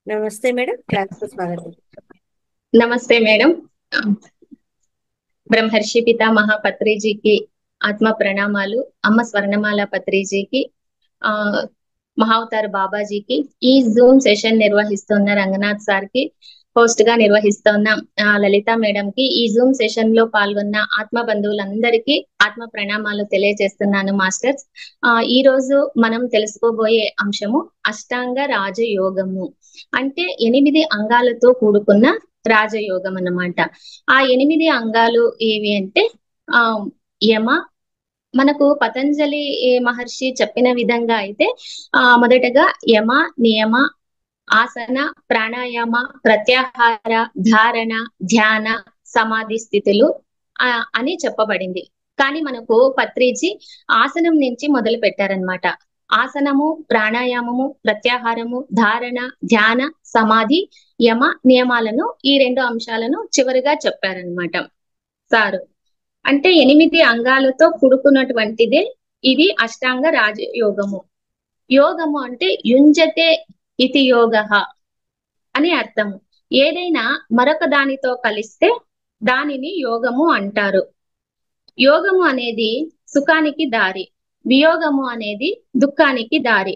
నమస్తే madam, class కు స్వాగతం. నమస్తే మేడం. బ్రహ్మర్షి పితామహ పత్రిజీకి ఆత్మ ప్రణామాలు. అమ్మ స్వర్ణమాల పత్రిజీకి, ఆ మహావతార్ బాబాజీకి, ఈ జూమ్ సెషన్ నిర్వహిస్తున్న రంగనాథ్ సార్ కి, హోస్ట్ గా నిర్వహిస్తున్న లలిత మేడం కి, ఈ జూమ్ సెషన్ లో పాల్గొన్న ఆత్మ బంధువులందరికీ ఆత్మ ప్రణామాలు తెలియజేస్తున్నాను మాస్టర్స్. ఈ రోజు మనం తెలుసుకోబోయే అంశము అష్టాంగ రాజయోగము. అంటే 8 అంగాలతో కూడుకున్న రాజయోగం అన్నమాట. ఆ 8 అంగాలు ఏవి అంటే ఆ యమ, మనకు పతంజలి మహర్షి చెప్పిన విధంగా అయితే మొదటగా యమ, నియమ, ఆసన, ప్రాణాయామ, ప్రత్యాహార, ధారణ, ధ్యాన, సమాధి స్థితులు అని చెప్పబడింది. కానీ మనకు పత్రిజీ ఆసనం నుంచి మొదలు పెట్టారనమాట. ఆసనము, ప్రాణాయామము, ప్రత్యాహారము, ధారణ, ధ్యాన, సమాధి, యమ, నియమాలను, ఈ 2 అంశాలను చివరిగా చెప్పారనమాట సారు. అంటే 8 అంగాలతో కూడుకున్నటువంటిదే ఇది అష్టాంగ రాజయోగము. యోగము అంటే యుంజతే ఇతి యోగ అని అర్థము. ఏదైనా మరొక దానితో కలిస్తే దానిని యోగము అంటారు. యోగము అనేది సుఖానికి దారి, వియోగము అనేది దుఃఖానికి దారి.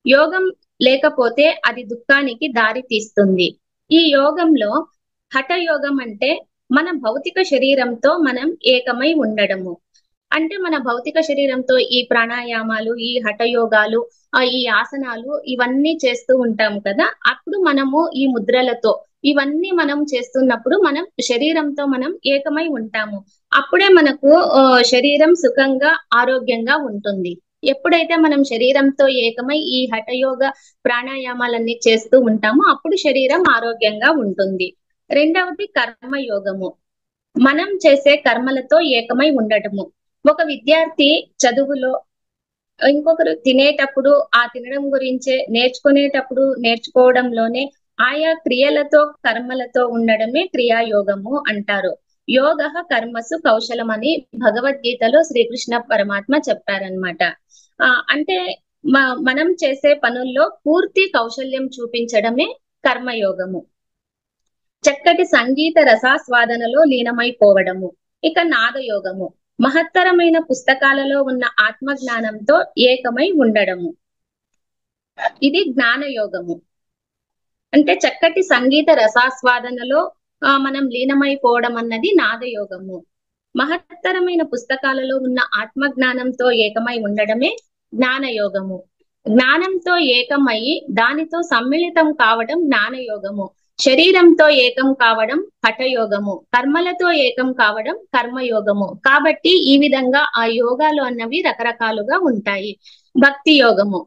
యోగం లేకపోతే అది దుఃఖానికి దారి తీస్తుంది. ఈ యోగంలో హఠయోగం అంటే మన భౌతిక శరీరంతో మనం ఏకమై ఉండడము. అంటే మన భౌతిక శరీరంతో ఈ ప్రాణాయామాలు, ఈ హఠయోగాలు, ఈ ఆసనాలు ఇవన్నీ చేస్తూ ఉంటాము కదా. అప్పుడు మనము ఈ ముద్రలతో ఇవన్నీ మనం చేస్తున్నప్పుడు మనం శరీరంతో మనం ఏకమై ఉంటాము. అప్పుడే మనకు శరీరం సుఖంగా, ఆరోగ్యంగా ఉంటుంది. ఎప్పుడైతే మనం శరీరంతో ఏకమై ఈ హఠయోగ ప్రాణాయామాలన్నీ చేస్తూ ఉంటామో అప్పుడు శరీరం ఆరోగ్యంగా ఉంటుంది. రెండవది కర్మయోగము. మనం చేసే కర్మలతో ఏకమై ఉండటము. ఒక విద్యార్థి చదువులో, ఇంకొకరు తినేటప్పుడు ఆ తినడం గురించే, నేర్చుకునేటప్పుడు నేర్చుకోవడంలోనే ఆయా క్రియలతో, కర్మలతో ఉండడమే క్రియాయోగము అంటారు. యోగ కర్మసు కౌశలం అని భగవద్గీతలో శ్రీకృష్ణ పరమాత్మ చెప్పారనమాట. అంటే మనం చేసే పనుల్లో పూర్తి కౌశల్యం చూపించడమే కర్మయోగము. చక్కటి సంగీత రసాస్వాదనలో లీనమైపోవడము. ఇక నాదయోగము, మహత్తరమైన పుస్తకాలలో ఉన్న ఆత్మజ్ఞానంతో ఏకమై ఉండడము. ఇది జ్ఞానయోగము. అంటే చక్కటి సంగీత రసాస్వాదనలో మనం లీనమైపోవడం అన్నది నాదయోగము. మహత్తరమైన పుస్తకాలలో ఉన్న ఆత్మజ్ఞానంతో ఏకమై ఉండడమే జ్ఞానయోగము. జ్ఞానంతో ఏకమై దానితో సమ్మిళితం కావడం జ్ఞానయోగము. శరీరంతో ఏకం కావడం హఠయోగము. కర్మలతో ఏకం కావడం కర్మయోగము. కాబట్టి ఈ విధంగా ఆ యోగాలు అన్నవి రకరకాలుగా ఉంటాయి. భక్తి యోగము,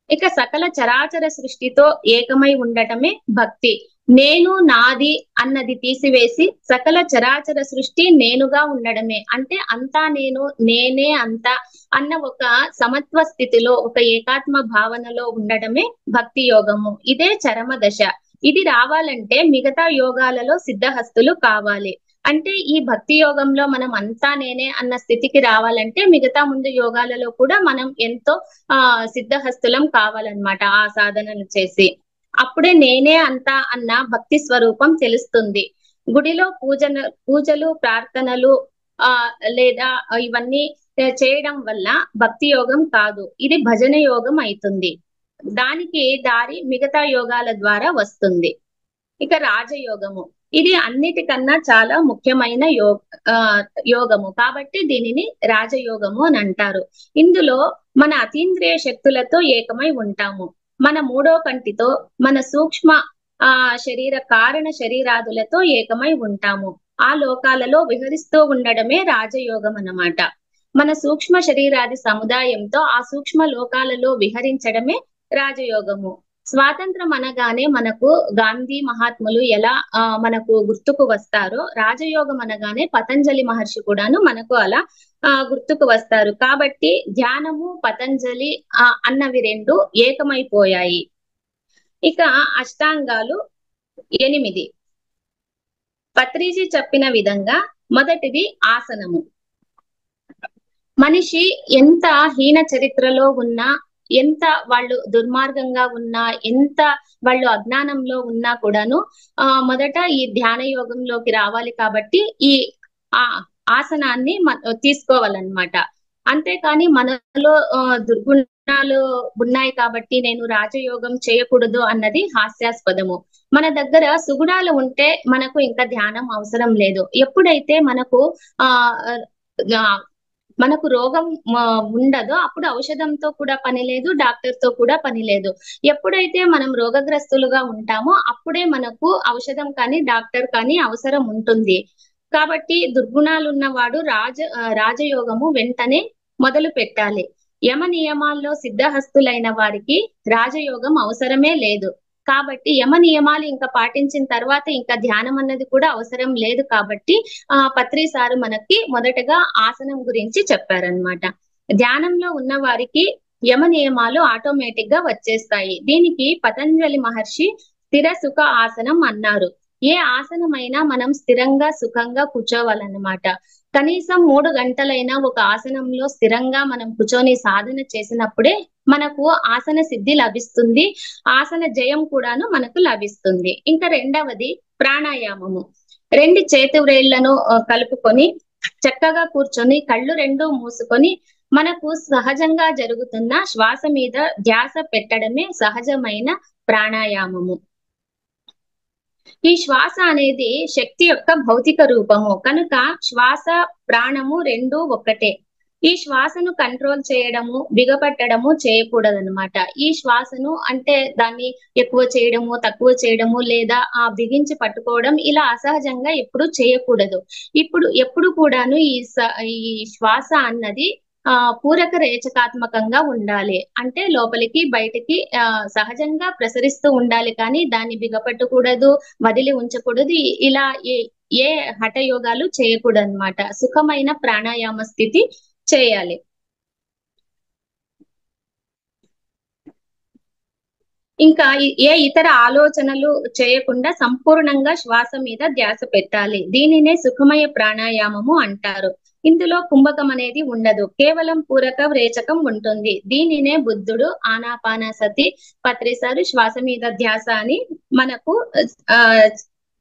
ఇక సకల చరాచర సృష్టితో ఏకమై ఉండటమే భక్తి. నేను, నాది అన్నది తీసివేసి సకల చరాచర సృష్టి నేనుగా ఉండడమే. అంటే అంతా నేను, నేనే అంతా అన్న ఒక సమత్వ స్థితిలో, ఒక ఏకాత్మ భావనలో ఉండడమే భక్తి యోగము. ఇదే చరమ దశ. ఇది రావాలంటే మిగతా యోగాలలో సిద్ధహస్తులు కావాలి. అంటే ఈ భక్తి యోగంలో మనం అంతా నేనే అన్న స్థితికి రావాలంటే మిగతా ముందు యోగాలలో కూడా మనం ఎంతో సిద్ధహస్తులం కావాలన్నమాట. ఆ సాధనలు చేసి అప్పుడే నేనే అంతా అన్న భక్తి స్వరూపం తెలుస్తుంది. గుడిలో పూజలు, ప్రార్థనలు లేదా ఇవన్నీ చేయడం వల్ల భక్తి యోగం కాదు, ఇది భజన యోగం అవుతుంది. దానికి దారి మిగతా యోగాల ద్వారా వస్తుంది. ఇక రాజయోగము, ఇది అన్నిటికన్నా చాలా ముఖ్యమైన యోగము కాబట్టి దీనిని రాజయోగము అని అంటారు. ఇందులో మన అతీంద్రియ శక్తులతో ఏకమై ఉంటాము. మన 3వ కంటితో మన సూక్ష్మ శరీర కారణ శరీరాదులతో ఏకమై ఉంటాము. ఆ లోకాలలో విహరిస్తూ ఉండడమే రాజయోగం అన్నమాట. మన సూక్ష్మ శరీరాది సముదాయంతో ఆ సూక్ష్మ లోకాలలో విహరించడమే రాజయోగము. స్వాతంత్రం అనగానే మనకు గాంధీ మహాత్ములు ఎలా మనకు గుర్తుకు వస్తారో, రాజయోగం అనగానే పతంజలి మహర్షి కూడాను మనకు అలా గుర్తుకు వస్తారు. కాబట్టి ధ్యానము, పతంజలి అన్నవి 2 ఏకమైపోయాయి. ఇక అష్టాంగాలు 8. పత్రిజీ చెప్పిన విధంగా మొదటిది ఆసనము. మనిషి ఎంత హీన చరిత్రలో ఉన్నా, ఎంత వాళ్ళు దుర్మార్గంగా ఉన్నా, ఎంత వాళ్ళు అజ్ఞానంలో ఉన్నా కూడాను మొదట ఈ ధ్యాన యోగంలోకి రావాలి కాబట్టి ఈ ఆ ఆసనాన్ని తీసుకోవాలన్నమాట. అంతేకాని మనలో దుర్గుణాలు ఉన్నాయి కాబట్టి నేను రాజయోగం చేయకూడదు అన్నది హాస్యాస్పదము. మన దగ్గర సుగుణాలు ఉంటే మనకు ఇంకా ధ్యానం అవసరం లేదు. ఎప్పుడైతే మనకు ఆ ఆ, మనకు రోగం ఉండదో అప్పుడు ఔషధంతో కూడా పని లేదు, డాక్టర్ తో కూడా పని లేదు. ఎప్పుడైతే మనం రోగగ్రస్తులుగా ఉంటామో అప్పుడే మనకు ఔషధం కానీ డాక్టర్ కానీ అవసరం ఉంటుంది. కాబట్టి దుర్గుణాలు ఉన్నవాడు రాజయోగము వెంటనే మొదలు పెట్టాలి. యమ నియమాల్లో సిద్ధహస్తులైన వారికి రాజయోగం అవసరమే లేదు. కాబట్టి యమ నియమాలు ఇంకా పాటించిన తర్వాత ఇంకా ధ్యానం అన్నది కూడా అవసరం లేదు. కాబట్టి పత్రి సారు మనకి మొదటగా ఆసనం గురించి చెప్పారనమాట. ధ్యానంలో ఉన్న వారికి యమ నియమాలు ఆటోమేటిక్ గా వచ్చేస్తాయి. దీనికి పతంజలి మహర్షి స్థిర సుఖ ఆసనం అన్నారు. ఏ ఆసనమైనా మనం స్థిరంగా సుఖంగా కూర్చోవాలన్నమాట. కనీసం 3 గంటలైనా ఒక ఆసనంలో స్థిరంగా మనం కూర్చొని సాధన చేసినప్పుడే మనకు ఆసన సిద్ధి లభిస్తుంది, ఆసన జయం కూడాను మనకు లభిస్తుంది. ఇంకా రెండవది ప్రాణాయామము. 2 చేతి వ్రేళ్లను కలుపుకొని చక్కగా కూర్చొని కళ్ళు 2 మూసుకొని మనకు సహజంగా జరుగుతున్న శ్వాస మీద ధ్యాస పెట్టడమే సహజమైన ప్రాణాయామము. ఈ శ్వాస అనేది శక్తి యొక్క భౌతిక రూపము కనుక శ్వాస ప్రాణము 2 ఒక్కటే. ఈ శ్వాసను కంట్రోల్ చేయడము, బిగపట్టడము చేయకూడదన్నమాట. ఈ శ్వాసను అంటే దాన్ని ఎక్కువ చేయడము, తక్కువ చేయడము, లేదా బిగించి పట్టుకోవడం ఇలా అసహజంగా ఎప్పుడు చేయకూడదు. ఎప్పుడు కూడాను ఈ శ్వాస అన్నది పూరక రేచకాత్మకంగా ఉండాలి. అంటే లోపలికి బయటికి సహజంగా ప్రసరిస్తూ ఉండాలి, కానీ దాన్ని బిగపట్టకూడదు, వదిలి ఉంచకూడదు. ఇలా ఏ హఠయోగాలు చేయకూడదు అన్నమాట. సుఖమైన ప్రాణాయామ స్థితి చేయాలి. ఇంకా ఏ ఇతర ఆలోచనలు చేయకుండా సంపూర్ణంగా శ్వాస మీద ధ్యాస పెట్టాలి. దీనినే సుఖమయ ప్రాణాయామము అంటారు. ఇందులో కుంభకం అనేది ఉండదు, కేవలం పూరక రేచకం ఉంటుంది. దీనినే బుద్ధుడు ఆనాపానసతి పత్రిసారు శ్వాస మీద ధ్యాస అని మనకు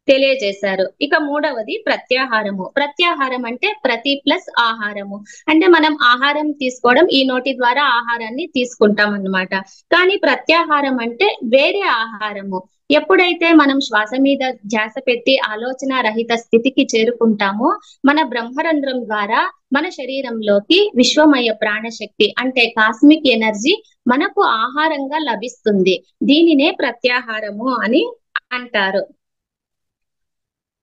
తెలియజేశారు. ఇక మూడవది ప్రత్యాహారము. ప్రత్యాహారం అంటే ప్రతి ప్లస్ ఆహారము. అంటే మనం ఆహారం తీసుకోవడం, ఈ నోటి ద్వారా ఆహారాన్ని తీసుకుంటాం అన్నమాట. కానీ ప్రత్యాహారం అంటే వేరే ఆహారము. ఎప్పుడైతే మనం శ్వాస మీద ధ్యాస పెట్టి ఆలోచన రహిత స్థితికి చేరుకుంటామో మన బ్రహ్మరంధ్రం ద్వారా మన శరీరంలోకి విశ్వమయ ప్రాణశక్తి అంటే కాస్మిక్ ఎనర్జీ మనకు ఆహారంగా లభిస్తుంది. దీనినే ప్రత్యాహారము అని అంటారు.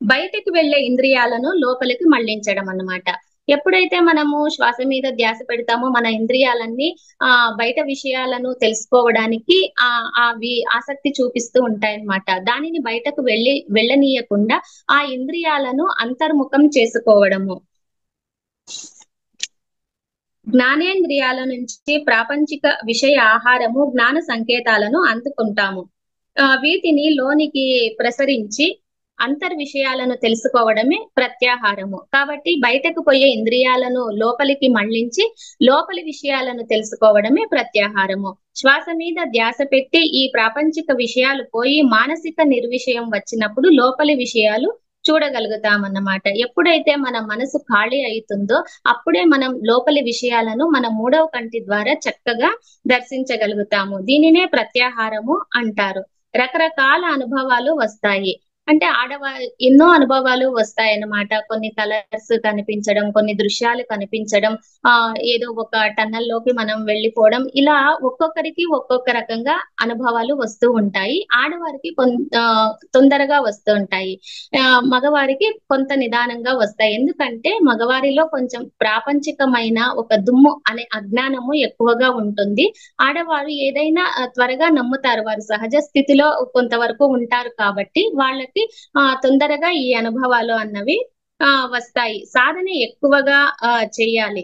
బయటకు వెళ్లే ఇంద్రియాలను లోపలికి మళ్లించడం అన్నమాట. ఎప్పుడైతే మనము శ్వాస మీద ధ్యాస పెడతామో మన ఇంద్రియాలన్నీ బయట విషయాలను తెలుసుకోవడానికి అవి ఆసక్తి చూపిస్తూ ఉంటాయన్నమాట. దానిని బయటకు వెళ్ళనీయకుండా ఆ ఇంద్రియాలను అంతర్ముఖం చేసుకోవడము. జ్ఞానేంద్రియాల నుంచి ప్రాపంచిక విషయ ఆహారము జ్ఞాన సంకేతాలను అందుకుంటాము. వీటిని లోనికి ప్రసరించి అంతర్ విషయాలను తెలుసుకోవడమే ప్రత్యాహారము. కాబట్టి బయటకు పోయే ఇంద్రియాలను లోపలికి మళ్లించి లోపలి విషయాలను తెలుసుకోవడమే ప్రత్యాహారము. శ్వాస మీద ధ్యాస పెట్టి ఈ ప్రాపంచిక విషయాలు పోయి మానసిక నిర్విషయం వచ్చినప్పుడు లోపలి విషయాలు చూడగలుగుతామన్నమాట. ఎప్పుడైతే మన మనసు ఖాళీ అవుతుందో అప్పుడే మనం లోపలి విషయాలను మన 3వ కంటి ద్వారా చక్కగా దర్శించగలుగుతాము. దీనినే ప్రత్యాహారము అంటారు. రకరకాల అనుభవాలు వస్తాయి. అంటే ఎన్నో అనుభవాలు వస్తాయన్నమాట. కొన్ని కలర్స్ కనిపించడం, కొన్ని దృశ్యాలు కనిపించడం, ఏదో ఒక టన్నల్లోకి మనం వెళ్ళిపోవడం, ఇలా ఒక్కొక్కరికి ఒక్కొక్క రకంగా అనుభవాలు వస్తూ ఉంటాయి. ఆడవారికి తొందరగా వస్తూ ఉంటాయి, మగవారికి కొంత నిదానంగా వస్తాయి. ఎందుకంటే మగవారిలో కొంచెం ప్రాపంచికమైన ఒక దుమ్ము అనే అజ్ఞానము ఎక్కువగా ఉంటుంది. ఆడవారు ఏదైనా త్వరగా నమ్ముతారు, వారు సహజ స్థితిలో కొంతవరకు ఉంటారు కాబట్టి వాళ్ళకి తొందరగా ఈ అనుభవాలు అన్నవి వస్తాయి. సాధన ఎక్కువగా చేయాలి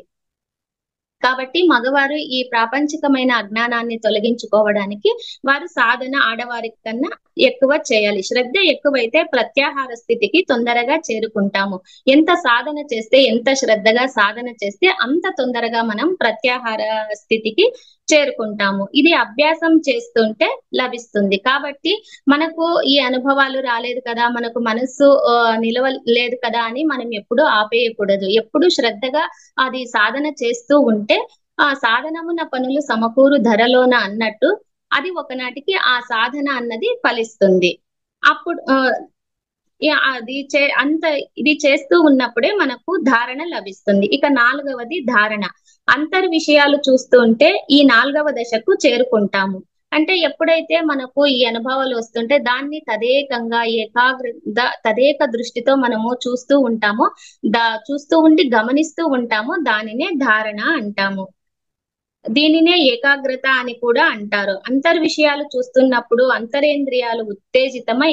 కాబట్టి మగవారు ఈ ప్రాపంచికమైన అజ్ఞానాన్ని తొలగించుకోవడానికి వారు సాధన ఆడవారి కన్నా ఎక్కువ చేయాలి. శ్రద్ధ ఎక్కువైతే ప్రత్యాహార స్థితికి తొందరగా చేరుకుంటాము. ఎంత సాధన చేస్తే, ఎంత శ్రద్ధగా సాధన చేస్తే అంత తొందరగా మనం ప్రత్యాహార స్థితికి చేరుకుంటాము. ఇది అభ్యాసం చేస్తుంటే లభిస్తుంది. కాబట్టి మనకు ఈ అనుభవాలు రాలేదు కదా, మనకు మనస్సు నిలవలేదు కదా అని మనం ఎప్పుడు ఆపేయకూడదు. ఎప్పుడు శ్రద్ధగా అది సాధన చేస్తూ ఉంటే ఆ సాధనమున పనులు సమకూరు ధరలోన అన్నట్టు అది ఒకనాటికి ఆ సాధన అన్నది ఫలిస్తుంది. అప్పుడు అది ఇది చేస్తూ ఉన్నప్పుడే మనకు ధారణ లభిస్తుంది. ఇక 4వది ధారణ. విషయాలు చూస్తూ ఉంటే ఈ 4వ దశకు చేరుకుంటాము. అంటే ఎప్పుడైతే మనకు ఈ అనుభవాలు వస్తుంటే దాన్ని తదేక దృష్టితో మనము చూస్తూ ఉంటామో, చూస్తూ ఉండి గమనిస్తూ ఉంటామో దానినే ధారణ అంటాము. దీనినే ఏకాగ్రత అని కూడా అంటారు. విషయాలు చూస్తున్నప్పుడు అంతరేంద్రియాలు ఉత్తేజితమై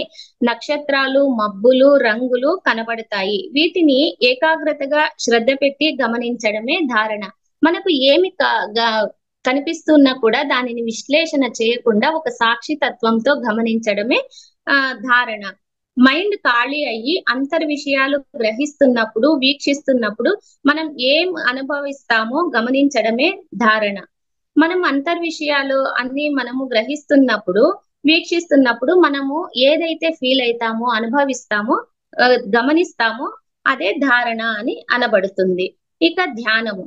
నక్షత్రాలు, మబ్బులు, రంగులు కనబడతాయి. వీటిని ఏకాగ్రతగా శ్రద్ధ పెట్టి గమనించడమే ధారణ. మనకు ఏమి కనిపిస్తున్నా కూడా దానిని విశ్లేషణ చేయకుండా ఒక సాక్షి తత్వంతో గమనించడమే ధారణ. మైండ్ ఖాళీ అయ్యి విషయాలు గ్రహిస్తున్నప్పుడు, వీక్షిస్తున్నప్పుడు మనం ఏం అనుభవిస్తామో గమనించడమే ధారణ. మనం విషయాలు అన్ని మనము గ్రహిస్తున్నప్పుడు, వీక్షిస్తున్నప్పుడు మనము ఏదైతే ఫీల్ అవుతామో, అనుభవిస్తామో, గమనిస్తామో అదే ధారణ అని అనబడుతుంది. ఇక ధ్యానము.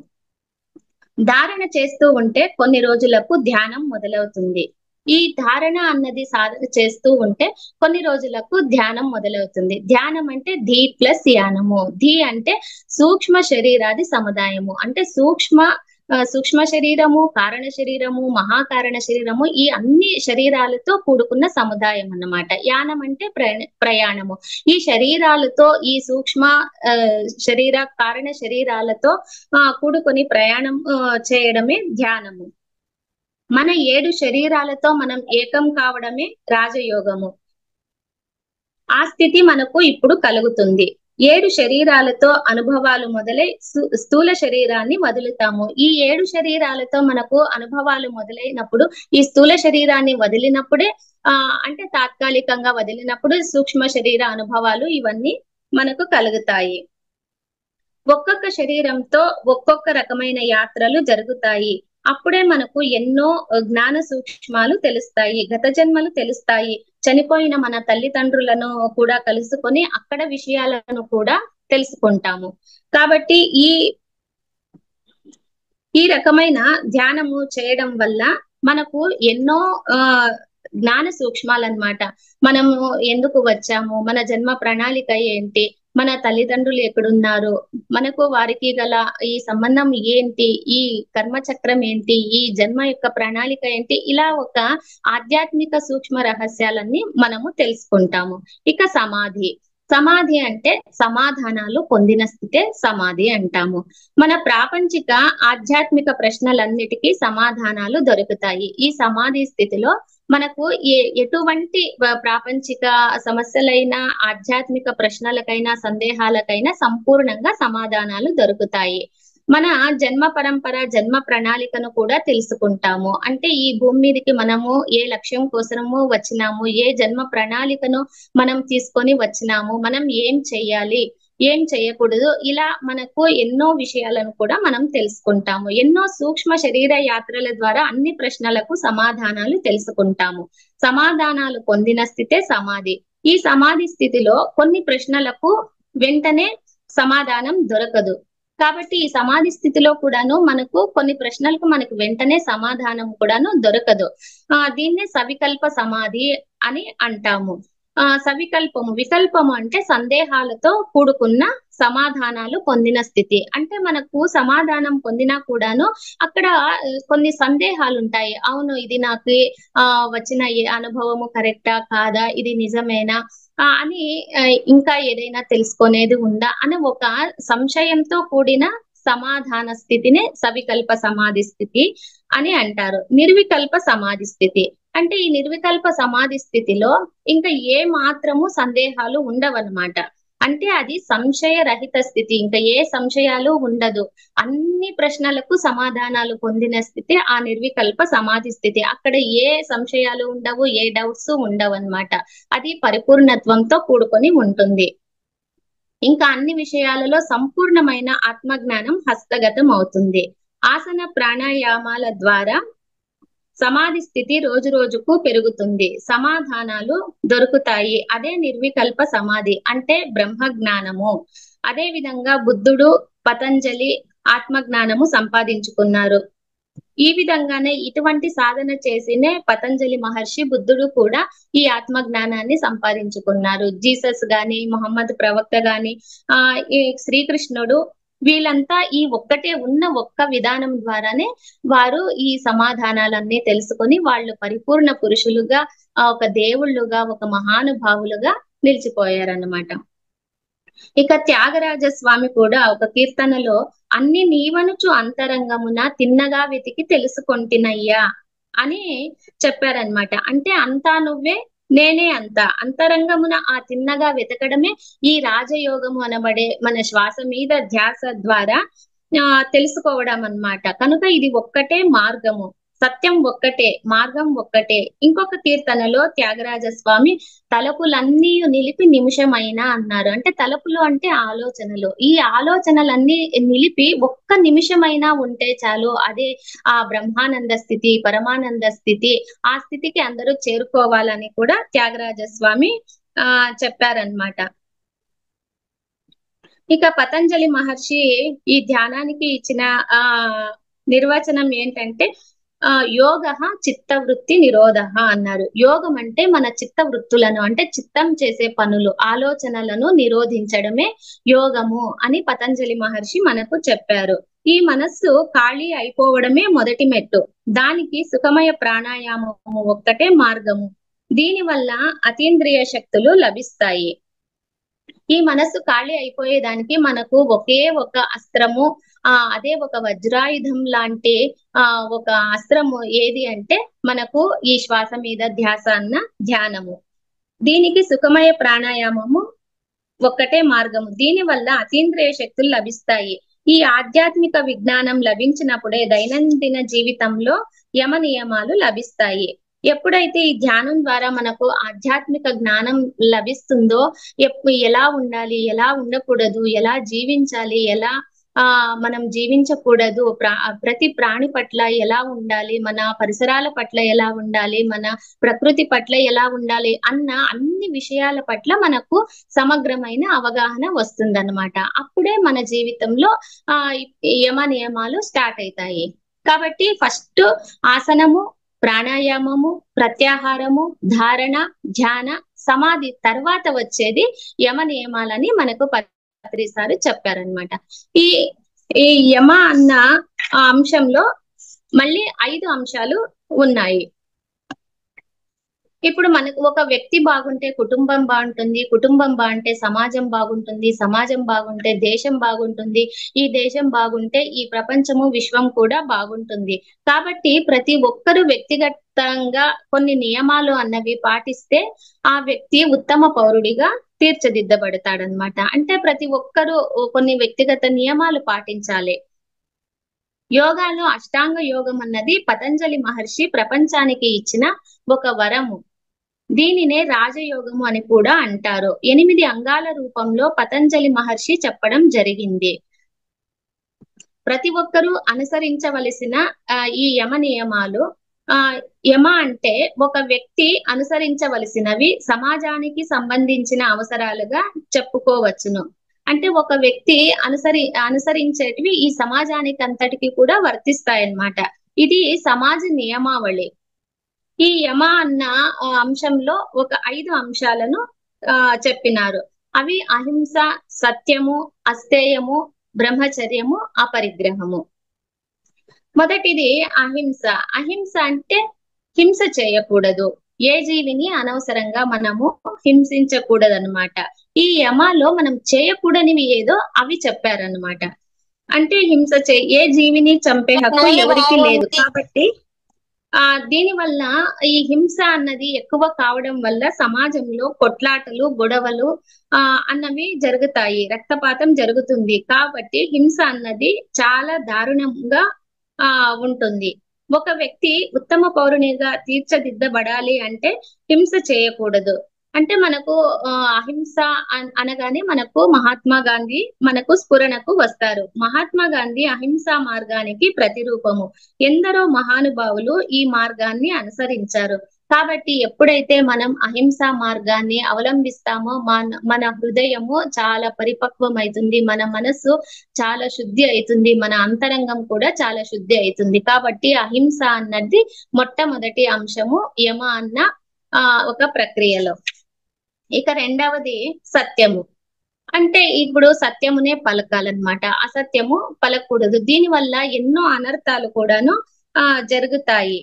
ధారణ చేస్తూ ఉంటే కొన్ని రోజులకు ధ్యానం మొదలవుతుంది. ఈ ధారణ అన్నది సాధన చేస్తూ ఉంటే కొన్ని రోజులకు ధ్యానం మొదలవుతుంది. ధ్యానం అంటే ధీ ప్లస్ యానము. ధీ అంటే సూక్ష్మ శరీరాది సముదాయము. అంటే సూక్ష్మ శరీరము, కారణ శరీరము, మహాకారణ శరీరము, ఈ అన్ని శరీరాలతో కూడుకున్న సముదాయం అన్నమాట. యానం అంటే ప్రయాణము. ఈ శరీరాలతో, ఈ సూక్ష్మ శరీర, కారణ శరీరాలతో కూడుకొని ప్రయాణం చేయడమే ధ్యానము. మన 7 శరీరాలతో మనం ఏకం కావడమే రాజయోగము. ఆ స్థితి మనకు ఇప్పుడు కలుగుతుంది. 7 శరీరాలతో అనుభవాలు మొదలై స్థూల శరీరాన్ని వదులుతాము. ఈ 7 శరీరాలతో మనకు అనుభవాలు మొదలైనప్పుడు, ఈ స్థూల శరీరాన్ని వదిలినప్పుడే అంటే తాత్కాలికంగా వదిలినప్పుడు సూక్ష్మ శరీర అనుభవాలు ఇవన్నీ మనకు కలుగుతాయి. ఒక్కొక్క శరీరంతో ఒక్కొక్క రకమైన యాత్రలు జరుగుతాయి. అప్పుడే మనకు ఎన్నో జ్ఞాన సూక్ష్మాలు తెలుస్తాయి, గత జన్మలు తెలుస్తాయి. చనిపోయిన మన తల్లిదండ్రులను కూడా కలుసుకొని అక్కడ విషయాలను కూడా తెలుసుకుంటాము. కాబట్టి ఈ రకమైన ధ్యానము చేయడం వల్ల మనకు ఎన్నో జ్ఞాన సూక్ష్మాలన్నమాట. మనము ఎందుకు వచ్చాము, మన జన్మ ప్రణాళిక ఏంటి, మన తల్లిదండ్రులు ఎక్కడున్నారు, మనకు వారికి గల ఈ సంబంధం ఏంటి, ఈ కర్మచక్రం ఏంటి, ఈ జన్మ యొక్క ప్రణాళిక ఏంటి, ఇలా ఒక ఆధ్యాత్మిక సూక్ష్మ రహస్యాలన్నీ మనము తెలుసుకుంటాము. ఇక సమాధి అంటే సమాధానాలు పొందిన స్థితే సమాధి అంటాము. మన ప్రాపంచిక ఆధ్యాత్మిక ప్రశ్నలన్నిటికీ సమాధానాలు దొరుకుతాయి. ఈ సమాధి స్థితిలో మనకు ఎటువంటి ప్రాపంచిక సమస్యలైనా, ఆధ్యాత్మిక ప్రశ్నలకైనా, సందేహాలకైనా సంపూర్ణంగా సమాధానాలు దొరుకుతాయి. మన జన్మ పరంపర, జన్మ ప్రణాళికను కూడా తెలుసుకుంటాము. అంటే ఈ భూమి మీదకి మనము ఏ లక్ష్యం కోసము వచ్చినాము, ఏ జన్మ ప్రణాళికను మనం తీసుకొని వచ్చినాము, మనం ఏం చెయ్యాలి, ఏం చేయకూడదు, ఇలా మనకు ఎన్నో విషయాలను కూడా మనం తెలుసుకుంటాము. ఎన్నో సూక్ష్మ శరీర యాత్రల ద్వారా అన్ని ప్రశ్నలకు సమాధానాలు తెలుసుకుంటాము. సమాధానాలు పొందిన స్థితే సమాధి. ఈ సమాధి స్థితిలో కొన్ని ప్రశ్నలకు వెంటనే సమాధానం దొరకదు. కాబట్టి ఈ సమాధి స్థితిలో కూడాను మనకు కొన్ని ప్రశ్నలకు మనకు వెంటనే సమాధానం కూడాను దొరకదు. దీన్నే సవికల్ప సమాధి అని అంటాము. వికల్పము అంటే సందేహాలతో కూడుకున్న సమాధానాలు పొందిన స్థితి. అంటే మనకు సమాధానం పొందినా కూడాను అక్కడ కొన్ని సందేహాలు ఉంటాయి. అవును, ఇది నాకు వచ్చిన అనుభవము కరెక్టా కాదా, ఇది నిజమేనా అని ఇంకా ఏదైనా తెలుసుకునేది ఉందా అని ఒక సంశయంతో కూడిన సమాధాన స్థితిని సవికల్ప సమాధి స్థితి అని అంటారు. నిర్వికల్ప సమాధి స్థితి అంటే ఈ నిర్వికల్ప సమాధి స్థితిలో ఇంకా ఏ మాత్రము సందేహాలు ఉండవన్నమాట. అంటే అది సంశయ రహిత స్థితి. ఇంకా ఏ సంశయాలు ఉండదు. అన్ని ప్రశ్నలకు సమాధానాలు పొందిన స్థితి ఆ నిర్వికల్ప సమాధి స్థితి. అక్కడ ఏ సంశయాలు ఉండవు, ఏ డౌట్స్ ఉండవు అన్నమాట. అది పరిపూర్ణత్వంతో కూడుకొని ఉంటుంది. ఇంకా అన్ని విషయాలలో సంపూర్ణమైన ఆత్మజ్ఞానం హస్తగతం అవుతుంది. ఆసన ప్రాణాయామాల ద్వారా సమాధి స్థితి రోజు రోజుకు పెరుగుతుంది, సమాధానాలు దొరుకుతాయి. అదే నిర్వికల్ప సమాధి అంటే బ్రహ్మ జ్ఞానము. అదే విధంగా బుద్ధుడు, పతంజలి ఆత్మజ్ఞానము సంపాదించుకున్నారు. ఈ విధంగానే ఇటువంటి సాధన చేసినే పతంజలి మహర్షి, బుద్ధుడు కూడా ఈ ఆత్మ జ్ఞానాన్ని సంపాదించుకున్నారు. జీసస్ గాని, మొహమ్మద్ ప్రవక్త గాని, ఈ శ్రీకృష్ణుడు, వీళ్ళంతా ఈ ఒక్క విధానం ద్వారానే వారు ఈ సమాధానాలన్నీ తెలుసుకొని వాళ్ళు పరిపూర్ణ పురుషులుగా, ఒక దేవుళ్ళుగా, ఒక మహానుభావులుగా నిలిచిపోయారన్నమాట. ఇక త్యాగరాజ స్వామి కూడా ఒక కీర్తనలో అన్ని నీవనుచు అంతరంగమున తిన్నగా వెతికి తెలుసుకొంటినయ్యా అని చెప్పారనమాట. అంటే అంతా నువ్వే, నేనే అంతా. అంతరంగమున ఆ తిన్నగా వెతకడమే ఈ రాజయోగము అనబడే మన శ్వాస మీద ధ్యాస ద్వారా తెలుసుకోవడం అన్నమాట. కనుక ఇది ఒక్కటే మార్గము, సత్యం ఒక్కటే, మార్గం ఒక్కటే. ఇంకొక కీర్తనలో త్యాగరాజ స్వామి తలపులన్నీ నిలిపి నిమిషమైనా అన్నారు. అంటే తలపులు అంటే ఆలోచనలు. ఈ ఆలోచనలన్నీ నిలిపి ఒక్క నిమిషమైనా ఉంటే చాలు, అదే ఆ బ్రహ్మానంద స్థితి, పరమానంద స్థితి. ఆ స్థితికి అందరూ చేరుకోవాలని కూడా త్యాగరాజ స్వామి చెప్పారనమాట. ఇక పతంజలి మహర్షి ఈ ధ్యానానికి ఇచ్చిన నిర్వచనం ఏంటంటే యోగ చిత్తవృత్తి నిరోధ అన్నారు. యోగం అంటే మన చిత్త వృత్తులను, అంటే చిత్తం చేసే పనులు, ఆలోచనలను నిరోధించడమే యోగము అని పతంజలి మహర్షి మనకు చెప్పారు. ఈ మనస్సు ఖాళీ అయిపోవడమే మొదటి మెట్టు. దానికి సుఖమయ ప్రాణాయామము ఒక్కటే మార్గము. దీని వల్ల అతీంద్రియ శక్తులు లభిస్తాయి. ఈ మనస్సు ఖాళీ అయిపోయేదానికి మనకు ఒకే ఒక అస్త్రము, అదే ఒక వజ్రాయుధం లాంటి ఒక అస్త్రము ఏది అంటే మనకు ఈ శ్వాస మీద ధ్యాస అన్న ధ్యానము. దీనికి సుఖమయ ప్రాణాయామము ఒక్కటే మార్గము. దీని వల్ల అతీంద్రియ శక్తులు లభిస్తాయి. ఈ ఆధ్యాత్మిక విజ్ఞానం లభించినప్పుడే దైనందిన జీవితంలో యమ నియమాలు లభిస్తాయి. ఎప్పుడైతే ఈ ధ్యానం ద్వారా మనకు ఆధ్యాత్మిక జ్ఞానం లభిస్తుందో, ఎలా ఉండాలి, ఎలా ఉండకూడదు, ఎలా జీవించాలి, ఎలా మనం జీవించకూడదు, ప్రతి ప్రాణి పట్ల ఎలా ఉండాలి, మన పరిసరాల పట్ల ఎలా ఉండాలి, మన ప్రకృతి పట్ల ఎలా ఉండాలి అన్న అన్ని విషయాల పట్ల మనకు సమగ్రమైన అవగాహన వస్తుందన్నమాట. అప్పుడే మన జీవితంలో యమ నియమాలు స్టార్ట్ అవుతాయి. కాబట్టి ఫస్ట్ ఆసనము, ప్రాణాయామము, ప్రత్యాహారము, ధారణ, ధ్యాన, సమాధి తర్వాత వచ్చేది యమ నియమాలని మనకు పత్రి సారు చెప్పారనమాట. ఈ యమ అన్న అంశంలో మళ్ళీ 5 అంశాలు ఉన్నాయి. ఇప్పుడు మనకు ఒక వ్యక్తి బాగుంటే కుటుంబం బాగుంటుంది, కుటుంబం బాగుంటే సమాజం బాగుంటుంది, సమాజం బాగుంటే దేశం బాగుంటుంది, ఈ దేశం బాగుంటే ఈ ప్రపంచము, విశ్వం కూడా బాగుంటుంది. కాబట్టి ప్రతి ఒక్కరూ వ్యక్తిగతంగా కొన్ని నియమాలు అన్నవి పాటిస్తే ఆ వ్యక్తి ఉత్తమ పౌరుడిగా తీర్చిదిద్దబడతాడనమాట. అంటే ప్రతి ఒక్కరూ కొన్ని వ్యక్తిగత నియమాలు పాటించాలి. యోగాలో అష్టాంగ యోగం అన్నది పతంజలి మహర్షి ప్రపంచానికి ఇచ్చిన ఒక వరము. దీనినే రాజయోగము అని కూడా అంటారు. 8 అంగాల రూపంలో పతంజలి మహర్షి చెప్పడం జరిగింది. ప్రతి ఒక్కరూ అనుసరించవలసిన ఈ యమ నియమాలు, యమ అంటే ఒక వ్యక్తి అనుసరించవలసినవి, సమాజానికి సంబంధించిన అవసరాలుగా చెప్పుకోవచ్చును. అంటే ఒక వ్యక్తి అనుసరించేటివి ఈ సమాజానికి అంతటికి కూడా వర్తిస్తాయన్నమాట. ఇది సమాజ నియమావళి. ఈ యమ అన్న అంశంలో ఒక 5 అంశాలను చెప్పినారు. అవి అహింస, సత్యము, అస్తేయము, బ్రహ్మచర్యము, అపరిగ్రహము. మొదటిది అహింస. అహింస అంటే హింస చేయకూడదు, ఏ జీవిని అనవసరంగా మనము హింసించకూడదు అనమాట. ఈ యమాలో మనం చేయకూడనివి ఏదో అవి చెప్పారనమాట. అంటే హింస ఏ జీవిని చంపే హక్కు ఎవరికి లేదు. కాబట్టి దీని వల్ల ఈ హింస అన్నది ఎక్కువ కావడం వల్ల సమాజంలో కొట్లాటలు, గొడవలు అన్నవి జరుగుతాయి, రక్తపాతం జరుగుతుంది. కాబట్టి హింస అన్నది చాలా దారుణంగా ఉంటుంది. ఒక వ్యక్తి ఉత్తమ పౌరునిగా తీర్చిదిద్దబడాలి అంటే హింస చేయకూడదు. అంటే మనకు అహింస అనగానే మనకు మహాత్మా గాంధీ మనకు స్ఫురణకు వస్తారు. మహాత్మా గాంధీ అహింసా మార్గానికి ప్రతిరూపము. ఎందరో మహానుభావులు ఈ మార్గాన్ని అనుసరించారు. కాబట్టి ఎప్పుడైతే మనం అహింసా మార్గాన్ని అవలంబిస్తామో మన హృదయము చాలా పరిపక్వం అవుతుంది, మన మనస్సు చాలా శుద్ధి అవుతుంది, మన అంతరంగం కూడా చాలా శుద్ధి అవుతుంది. కాబట్టి అహింస అన్నది మొట్టమొదటి అంశము యమ అన్న ఒక ప్రక్రియలో. ఇక రెండవది సత్యము. అంటే ఇప్పుడు సత్యమునే పలకాలన్నమాట, అసత్యము పలకూడదు. దీని వల్ల ఎన్నో అనర్థాలు కూడాను జరుగుతాయి.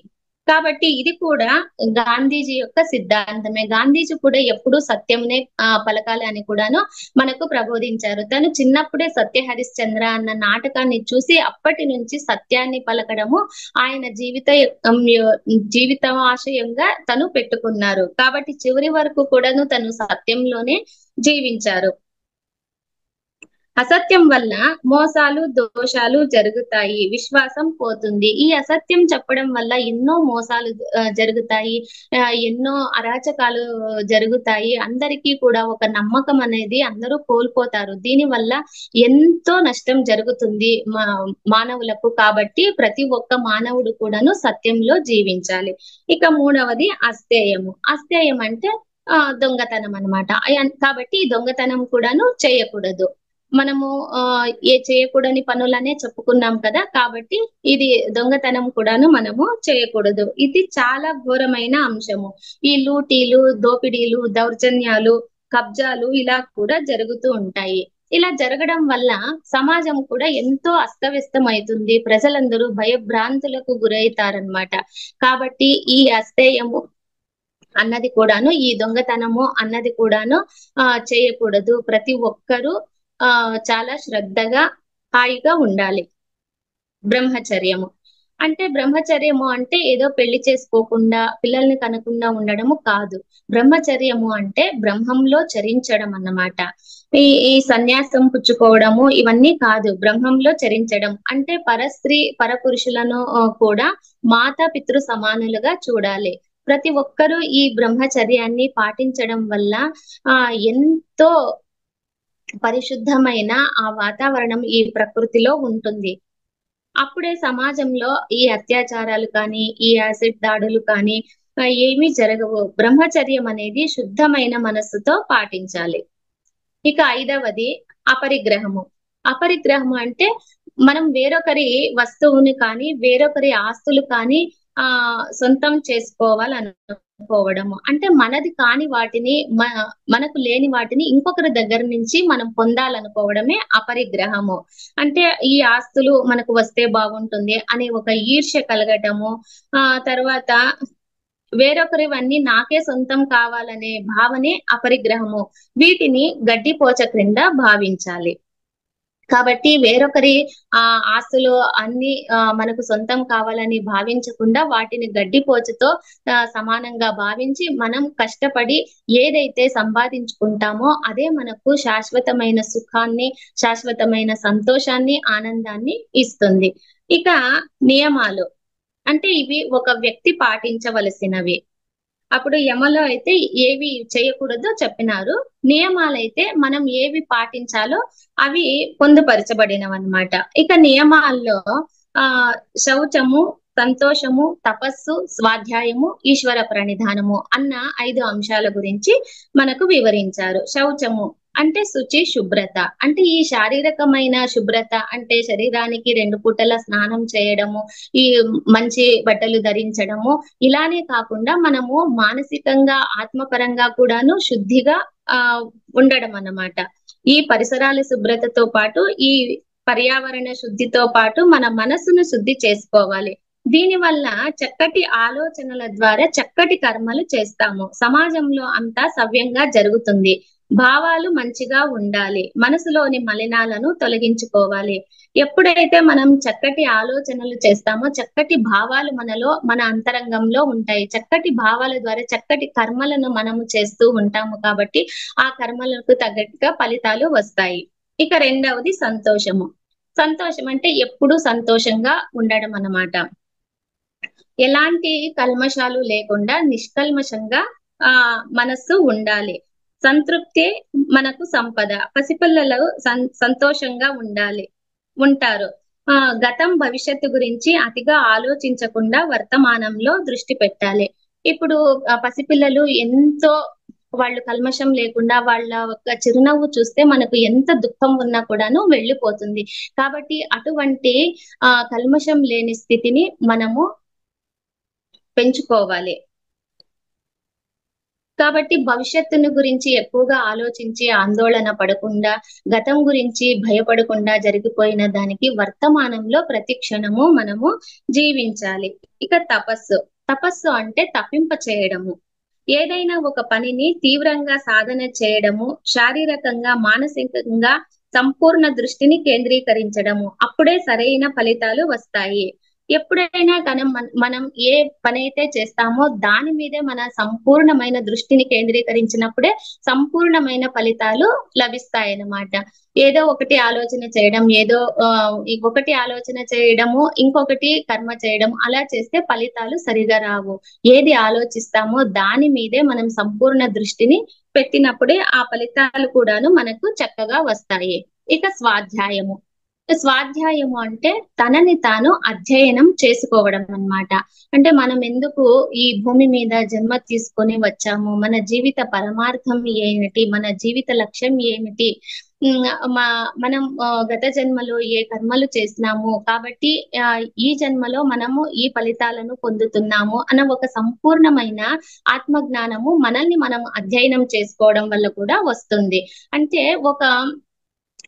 కాబట్టి ఇది కూడా గాంధీజీ యొక్క సిద్ధాంతమే. గాంధీజీ కూడా ఎప్పుడూ సత్యమునే పలకాలి అని కూడాను మనకు ప్రబోధించారు. తను చిన్నప్పుడే సత్య హరిశ్చంద్ర అన్న నాటకాన్ని చూసి అప్పటి నుంచి సత్యాన్ని పలకడము ఆయన జీవితాశయంగా తను పెట్టుకున్నారు. కాబట్టి చివరి వరకు కూడాను తను సత్యంలోనే జీవించారు. అసత్యం వల్ల మోసాలు దోషాలు జరుగుతాయి, విశ్వాసం పోతుంది. ఈ అసత్యం చెప్పడం వల్ల ఎన్నో మోసాలు జరుగుతాయి, ఎన్నో అరాచకాలు జరుగుతాయి. అందరికీ కూడా ఒక నమ్మకం అనేది అందరూ కోల్పోతారు. దీని వల్ల ఎంతో నష్టం జరుగుతుంది మానవులకు. కాబట్టి ప్రతి ఒక్క మానవుడు కూడాను సత్యంలో జీవించాలి. ఇక మూడవది అస్థేయము. అస్థేయం అంటే దొంగతనం అన్నమాట. కాబట్టి ఈ దొంగతనం కూడాను చేయకూడదు. మనము ఏ చేయకూడని పనులనే చెప్పుకున్నాం కదా. కాబట్టి ఇది దొంగతనం కూడాను మనము చేయకూడదు. ఇది చాలా ఘోరమైన అంశము. ఈ లూటీలు, దోపిడీలు, దౌర్జన్యాలు, కబ్జాలు ఇలా కూడా జరుగుతూ ఉంటాయి. ఇలా జరగడం వల్ల సమాజం కూడా ఎంతో అస్తవ్యస్తం అవుతుంది. ప్రజలందరూ భయభ్రాంతులకు గురవుతారనమాట. కాబట్టి ఈ అస్థేయము అన్నది కూడాను, ఈ దొంగతనము అన్నది కూడాను చేయకూడదు. ప్రతి ఒక్కరూ చాలా శ్రద్ధగా హాయిగా ఉండాలి. బ్రహ్మచర్యము అంటే ఏదో పెళ్లి చేసుకోకుండా పిల్లల్ని కనకుండా ఉండడము కాదు. బ్రహ్మచర్యము అంటే బ్రహ్మంలో చరించడం అన్నమాట. ఈ సన్యాసం పుచ్చుకోవడము ఇవన్నీ కాదు. బ్రహ్మంలో చరించడం అంటే పరస్త్రీ పరపురుషులను కూడా మాతా పితృ సమానులుగా చూడాలి. ప్రతి ఒక్కరూ ఈ బ్రహ్మచర్యాన్ని పాటించడం వల్ల ఎంతో పరిశుద్ధమైన ఆ వాతావరణం ఈ ప్రకృతిలో ఉంటుంది. అప్పుడే సమాజంలో ఈ అత్యాచారాలు కానీ, ఈ యాసిడ్ దాడులు కానీ ఏమీ జరగవు. బ్రహ్మచర్యం అనేది శుద్ధమైన మనస్సుతో పాటించాలి. ఇక ఐదవది అపరిగ్రహము. అపరిగ్రహము అంటే మనం వేరొకరి వస్తువుని కానీ, వేరొకరి ఆస్తులు కానీ సొంతం చేసుకోవాలనుకోవడము. అంటే మనది కాని వాటిని, మనకు లేని వాటిని ఇంకొకరి దగ్గర నుంచి మనం పొందాలనుకోవడమే అపరిగ్రహము. అంటే ఈ ఆస్తులు మనకు వస్తే బాగుంటుంది అనే ఒక ఈర్ష్య కలగటము, తర్వాత వేరొకరివన్నీ నాకే సొంతం కావాలనే భావనే అపరిగ్రహము. వీటిని గడ్డిపోచ క్రింద భావించాలి. కాబట్టి వేరొకరి ఆస్తులు అన్ని మనకు సొంతం కావాలని భావించకుండా వాటిని గడ్డిపోచతో సమానంగా భావించి మనం కష్టపడి ఏదైతే సంపాదించుకుంటామో అదే మనకు శాశ్వతమైన సుఖాన్ని, శాశ్వతమైన సంతోషాన్ని, ఆనందాన్ని ఇస్తుంది. ఇక నియమాలు అంటే ఇవి ఒక వ్యక్తి పాటించవలసినవి. అప్పుడు యమలో అయితే ఏవి చేయకూడదో చెప్పినారు. నియమాలైతే మనం ఏవి పాటించాలో అవి పొందుపరచబడినవన్నమాట. ఇక నియమాల్లో శౌచము, సంతోషము, తపస్సు, స్వాధ్యాయము, ఈశ్వర ప్రణిధానము అన్న 5 అంశాల గురించి మనకు వివరించారు. శౌచము అంటే శుచి, శుభ్రత. అంటే ఈ శారీరకమైన శుభ్రత అంటే శరీరానికి 2 పూటల స్నానం చేయడము, ఈ మంచి బట్టలు ధరించడము, ఇలానే కాకుండా మనము మానసికంగా, ఆత్మపరంగా కూడాను శుద్ధిగా ఉండడం అన్నమాట. ఈ పరిసరాల శుభ్రతతో పాటు ఈ పర్యావరణ శుద్ధితో పాటు మన మనస్సును శుద్ధి చేసుకోవాలి. దీని వల్ల చక్కటి ఆలోచనల ద్వారా చక్కటి కర్మలు చేస్తాము. సమాజంలో అంతా సవ్యంగా జరుగుతుంది. భావాలు మంచిగా ఉండాలి. మనసులోని మలినాలను తొలగించుకోవాలి. ఎప్పుడైతే మనం చక్కటి ఆలోచనలు చేస్తామో చక్కటి భావాలు మనలో, మన అంతరంగంలో ఉంటాయి. చక్కటి భావాల ద్వారా చక్కటి కర్మలను మనము చేస్తూ ఉంటాము. కాబట్టి ఆ కర్మలకు తగ్గట్టుగా ఫలితాలు వస్తాయి. ఇక రెండవది సంతోషము. సంతోషం అంటే ఎప్పుడూ సంతోషంగా ఉండడం అన్నమాట. ఎలాంటి కల్మషాలు లేకుండా నిష్కల్మషంగా ఆ మనస్సు ఉండాలి. సంతృప్తి మనకు సంపద. పసిపిల్లలు సంతోషంగా ఉంటారు. ఆ గతం భవిష్యత్తు గురించి అతిగా ఆలోచించకుండా వర్తమానంలో దృష్టి పెట్టాలి. ఇప్పుడు పసిపిల్లలు ఎంతో వాళ్ళు కల్మషం లేకుండా వాళ్ళ ఒక చిరునవ్వు చూస్తే మనకు ఎంత దుఃఖం ఉన్నా కూడాను వెళ్ళిపోతుంది. కాబట్టి అటువంటి కల్మషం లేని స్థితిని మనము పెంచుకోవాలి. కాబట్టి భవిష్యత్తును గురించి ఎక్కువగా ఆలోచించి ఆందోళన పడకుండా, గతం గురించి భయపడకుండా జరిగిపోయిన దానికి వర్తమానంలో ప్రతి క్షణము మనము జీవించాలి. ఇక తపస్సు. తపస్సు అంటే తప్పింప చేయడము. ఏదైనా ఒక పనిని తీవ్రంగా సాధన చేయడము, శారీరకంగా, మానసికంగా సంపూర్ణ దృష్టిని కేంద్రీకరించడము. అప్పుడే సరైన ఫలితాలు వస్తాయి. ఎప్పుడైనా మనం ఏ పనైతే చేస్తామో దాని మీదే మన సంపూర్ణమైన దృష్టిని కేంద్రీకరించినప్పుడే సంపూర్ణమైన ఫలితాలు లభిస్తాయన్నమాట. ఏదో ఒకటి ఆలోచన చేయడం, ఒకటి ఆలోచన చేయడము, ఇంకొకటి కర్మ చేయడం, అలా చేస్తే ఫలితాలు సరిగా రావు. ఏది ఆలోచిస్తామో దాని మీదే మనం సంపూర్ణ దృష్టిని పెట్టినప్పుడే ఆ ఫలితాలు కూడాను మనకు చక్కగా వస్తాయి. ఇక స్వాధ్యాయము. స్వాధ్యాయము అంటే తనని తాను అధ్యయనం చేసుకోవడం అన్నమాట. అంటే మనం ఎందుకు ఈ భూమి మీద జన్మ తీసుకొని వచ్చాము, మన జీవిత పరమార్థం ఏమిటి, మన జీవిత లక్ష్యం ఏమిటి, ఉమ్, మనం గత జన్మలో ఏ కర్మలు చేసినాము కాబట్టి ఈ జన్మలో మనము ఈ ఫలితాలను పొందుతున్నాము అన్న ఒక సంపూర్ణమైన ఆత్మ జ్ఞానము మనల్ని మనం అధ్యయనం చేసుకోవడం వల్ల కూడా వస్తుంది. అంటే ఒక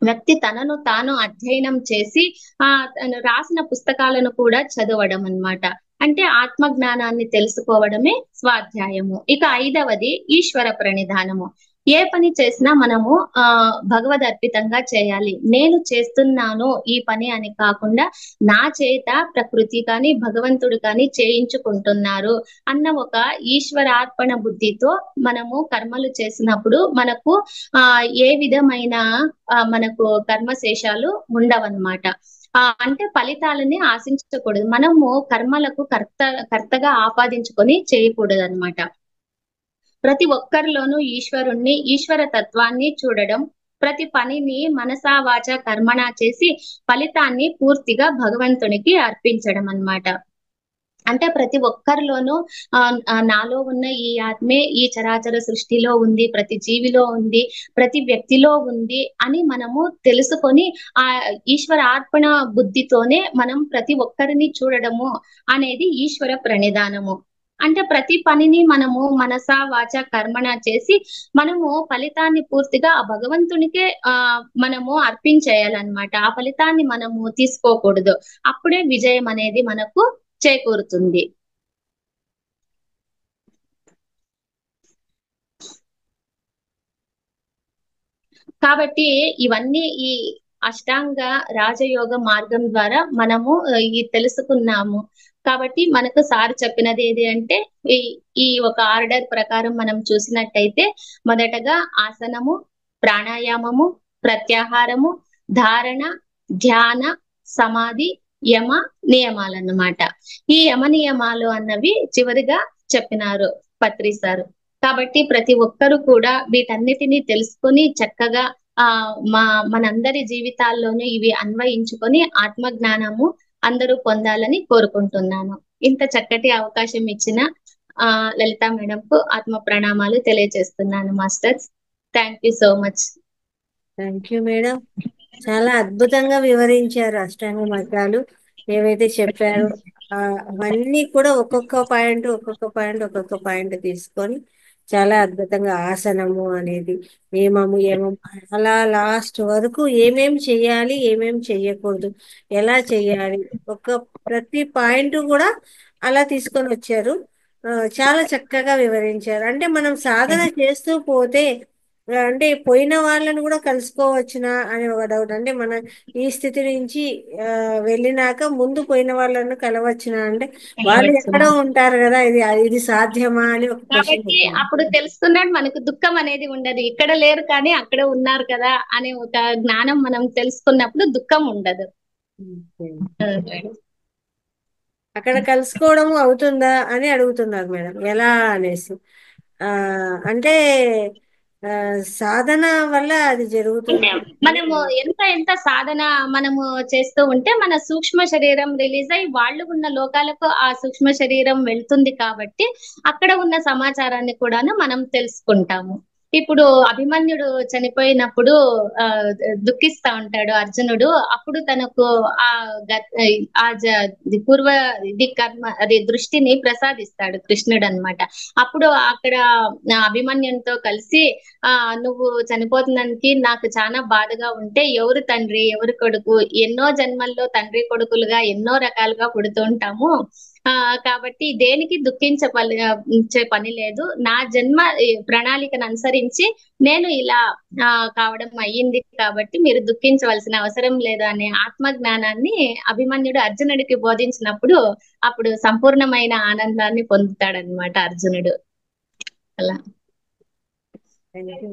వ్యక్తి తనను తాను అధ్యయనం చేసి తను రాసిన పుస్తకాలను కూడా చదవడం అన్నమాట. అంటే ఆత్మ జ్ఞానాన్ని తెలుసుకోవడమే స్వాధ్యాయము. ఇక 5వది ఈశ్వర ప్రణిధానము. ఏ పని చేసినా మనము భగవద్ అర్పితంగా చేయాలి. నేను చేస్తున్నాను ఈ పని అని కాకుండా నా చేత ప్రకృతి కానీ భగవంతుడు కానీ చేయించుకుంటున్నారు అన్న ఒక ఈశ్వరార్పణ బుద్ధితో మనము కర్మలు చేసినప్పుడు మనకు ఏ విధమైన మనకు కర్మశేషాలు ఉండవన్నమాట. అంటే ఫలితాలని ఆశించకూడదు. మనము కర్మలకు కర్తగా ఆపాదించుకొని చేయకూడదు అనమాట. ప్రతి ఒక్కరిలోనూ ఈశ్వర తత్వాన్ని చూడడం, ప్రతి పనిని మనసా వాచ కర్మణ చేసి ఫలితాన్ని పూర్తిగా భగవంతునికి అర్పించడం అన్నమాట. అంటే ప్రతి ఒక్కరిలోనూ నాలో ఉన్న ఈ ఆత్మే ఈ చరాచర సృష్టిలో ఉంది, ప్రతి జీవిలో ఉంది, ప్రతి వ్యక్తిలో ఉంది అని మనము తెలుసుకొని ఆ ఈశ్వర అర్పణ బుద్ధితోనే మనం ప్రతి ఒక్కరిని చూడడము అనేది ఈశ్వర ప్రణిధానము. అంటే ప్రతి పనిని మనము మనస వాచ కర్మణ చేసి మనము ఫలితాన్ని పూర్తిగా ఆ భగవంతునికే మనము అర్పించేయాలన్నమాట. ఆ ఫలితాన్ని మనము తీసుకోకూడదు. అప్పుడే విజయం అనేది మనకు చేకూరుతుంది. కాబట్టి ఇవన్నీ ఈ అష్టాంగ రాజయోగ మార్గం ద్వారా మనము ఈ తెలుసుకున్నాము. కాబట్టి మనకు సార్ చెప్పినది ఏది అంటే ఈ ఈ ఒక ఆర్డర్ ప్రకారం మనం చూసినట్టయితే మొదటగా ఆసనము, ప్రాణాయామము, ప్రత్యాహారము, ధారణ, ధ్యాన, సమాధి, యమ నియమాలన్నమాట. ఈ యమ నియమాలు అన్నవి చివరిగా చెప్పినారు పత్రి సార్. కాబట్టి ప్రతి ఒక్కరు కూడా వీటన్నిటిని తెలుసుకొని చక్కగా మనందరి జీవితాల్లోనూ ఇవి అన్వయించుకొని ఆత్మ జ్ఞానము అందరూ పొందాలని కోరుకుంటున్నాను. ఇంత చక్కటి అవకాశం ఇచ్చిన లలిత మేడం కు ఆత్మ ప్రణామాలు తెలియజేస్తున్నాను masters. Thank you so much. Thank you madam. చాలా అద్భుతంగా వివరించారు అష్టాంగ మార్గాలు ఏవైతే చెప్పారో అవన్నీ కూడా ఒక్కొక్క పాయింట్ తీసుకొని చాలా అద్భుతంగా ఆసనము అనేది నియమము అలా లాస్ట్ వరకు ఏమేం చెయ్యాలి ఏమేం చెయ్యకూడదు ఎలా చెయ్యాలి ప్రతి పాయింట్ కూడా అలా తీసుకొని వచ్చారు. చాలా చక్కగా వివరించారు. అంటే మనం సాధన చేస్తూ పోతే అంటే పోయిన వాళ్ళని కూడా కలుసుకోవచ్చునా అని ఒక డౌట్. అంటే మన ఈ స్థితి నుంచి వెళ్ళినాక ముందు పోయిన వాళ్ళను కలవచ్చునా అంటే వాళ్ళు ఎక్కడో ఉంటారు కదా, ఇది సాధ్యమా అని ఒక క్వశ్చన్ కాబట్టి వచ్చింది. అప్పుడు తెలుసుకున్నాడు మనకు దుఃఖం అనేది ఉండదు. ఇక్కడ లేరు కానీ అక్కడ ఉన్నారు కదా అనే ఒక జ్ఞానం మనం తెలుసుకున్నప్పుడు దుఃఖం ఉండదు. అక్కడ కలుసుకోవడం అవుతుందా అని అడుగుతున్నారు మేడం, ఎలా అనేసి. ఆ అంటే ఆ, సాధన వల్ల అది అంటే జరుగుతుంది అని. మనము ఎంత ఎంత సాధన మనము చేస్తూ ఉంటే మన సూక్ష్మ శరీరం రిలీజ్ అయ్యి వాళ్ళు ఉన్న లోకాలకు ఆ సూక్ష్మ శరీరం వెళ్తుంది కాబట్టి అక్కడ ఉన్న సమాచారాన్ని కూడాను మనం తెలుసుకుంటాము. ఇప్పుడు అభిమన్యుడు చనిపోయినప్పుడు ఆ దుఃఖిస్తా ఉంటాడు అర్జునుడు. అప్పుడు తనకు ఆ ఇది పూర్వ ఇది కర్మ అది దృష్టిని ప్రసాదిస్తాడు కృష్ణుడు అన్నమాట. అప్పుడు అక్కడ అభిమన్యునితో కలిసి ఆ నువ్వు చనిపోతున్నానికి నాకు చాలా బాధగా ఉంటే ఎవరు తండ్రి ఎవరు కొడుకు, ఎన్నో జన్మల్లో తండ్రి కొడుకులుగా ఎన్నో రకాలుగా పుడుతూ ఉంటాము. కాబట్టి దేనికి దుఃఖించే పని లేదు. నా జన్మ ప్రణాళికను అనుసరించి నేను ఇలా కావడం అయ్యింది కాబట్టి మీరు దుఃఖించవలసిన అవసరం లేదు అనే ఆత్మ జ్ఞానాన్ని అభిమన్యుడు అర్జునుడికి బోధించినప్పుడు అప్పుడు సంపూర్ణమైన ఆనందాన్ని పొందుతాడనమాట అర్జునుడు. అలా. Thank you.